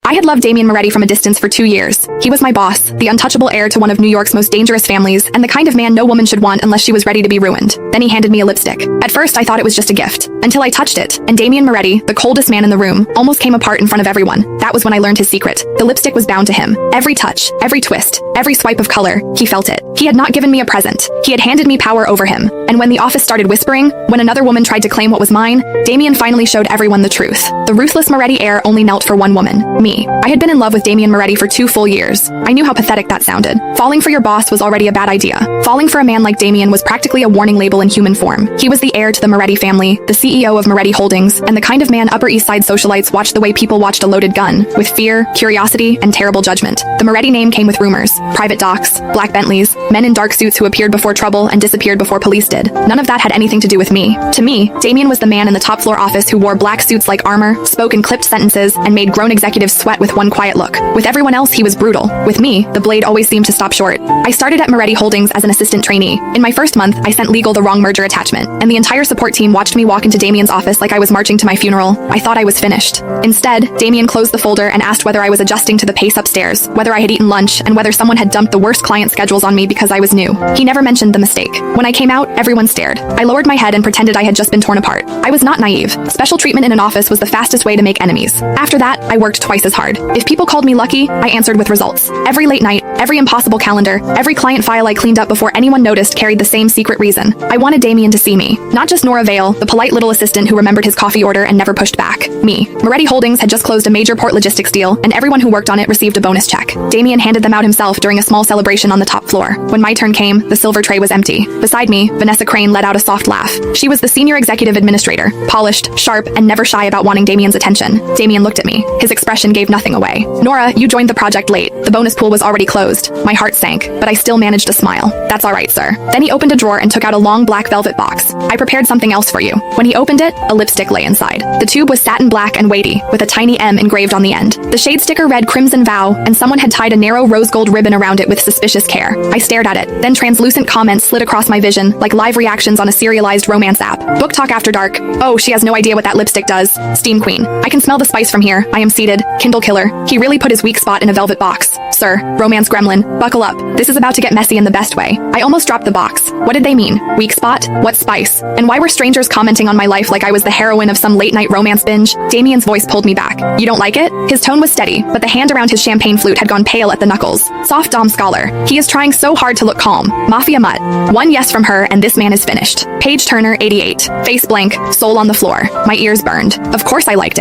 I had loved Damien Moretti from a distance for 2 years. He was my boss, the untouchable heir to one of New York's most dangerous families, and the kind of man no woman should want unless she was ready to be ruined. Then he handed me a lipstick. At first, I thought it was just a gift, until I touched it, and Damien Moretti, the coldest man in the room, almost came apart in front of everyone. That was when I learned his secret. The lipstick was bound to him. Every touch, every twist, every swipe of color, he felt it. He had not given me a present. He had handed me power over him. And when the office started whispering, when another woman tried to claim what was mine, Damien finally showed everyone the truth. The ruthless Moretti heir only knelt for one woman, me. I had been in love with Damien Moretti for 2 full years. I knew how pathetic that sounded. Falling for your boss was already a bad idea. Falling for a man like Damien was practically a warning label in human form. He was the heir to the Moretti family, the CEO of Moretti Holdings, and the kind of man Upper East Side socialites watched the way people watched a loaded gun, with fear, curiosity, and terrible judgment. The Moretti name came with rumors, private docs, black Bentleys, men in dark suits who appeared before trouble and disappeared before police did. None of that had anything to do with me. To me, Damien was the man in the top floor office who wore black suits like armor, spoke in clipped sentences, and made grown executives sweat with one quiet look. With everyone else, he was brutal. With me, the blade always seemed to stop short. I started at Moretti Holdings as an assistant trainee. In my first month, I sent legal the wrong merger attachment, and the entire support team watched me walk into Damien's office like I was marching to my funeral. I thought I was finished. Instead, Damien closed the folder and asked whether I was adjusting to the pace upstairs, whether I had eaten lunch, and whether someone had dumped the worst client schedules on me because I was new. He never mentioned the mistake. When I came out, everyone stared. I lowered my head and pretended I had just been torn apart. I was not naive. Special treatment in an office was the fastest way to make enemies. After that, I worked twice as hard. If people called me lucky, I answered with results. Every late night, every impossible calendar, every client file I cleaned up before anyone noticed carried the same secret reason. I wanted Damien to see me. Not just Nora Vale, the polite little assistant who remembered his coffee order and never pushed back. Me. Moretti Holdings had just closed a major port logistics deal, and everyone who worked on it received a bonus check. Damien handed them out himself during a small celebration on the top floor. When my turn came, the silver tray was empty. Beside me, Vanessa Crane let out a soft laugh. She was the senior executive administrator, polished, sharp, and never shy about wanting Damien's attention. Damien looked at me. His expression gave nothing away. Nora, you joined the project late. The bonus pool was already closed. My heart sank, but I still managed to smile. That's all right, sir. Then he opened a drawer and took out a long black velvet box. I prepared something else for you. When he opened it, a lipstick lay inside. The tube was satin black and weighty, with a tiny M engraved on the end. The shade sticker read Crimson Vow, and someone had tied a narrow rose gold ribbon around it with suspicious care. I stared at it. Then translucent comments slid across my vision, like live reactions on a serialized romance app. Book talk after dark. Oh, she has no idea what that lipstick does. Steam Queen. I can smell the spice from here. I am seated. Kindle killer. He really put his weak spot in a velvet box. Sir, romance gremlin, buckle up. This is about to get messy in the best way. I almost dropped the box. What did they mean? Weak spot? What spice? And why were strangers commenting on my life like I was the heroine of some late-night romance binge? Damien's voice pulled me back. You don't like it? His tone was steady, but the hand around his champagne flute had gone pale at the knuckles. Soft Dom scholar. He is trying so hard to look calm. Mafia mutt. One yes from her and this man is finished. Page Turner, 88. Face blank, soul on the floor. My ears burned. Of course I liked it.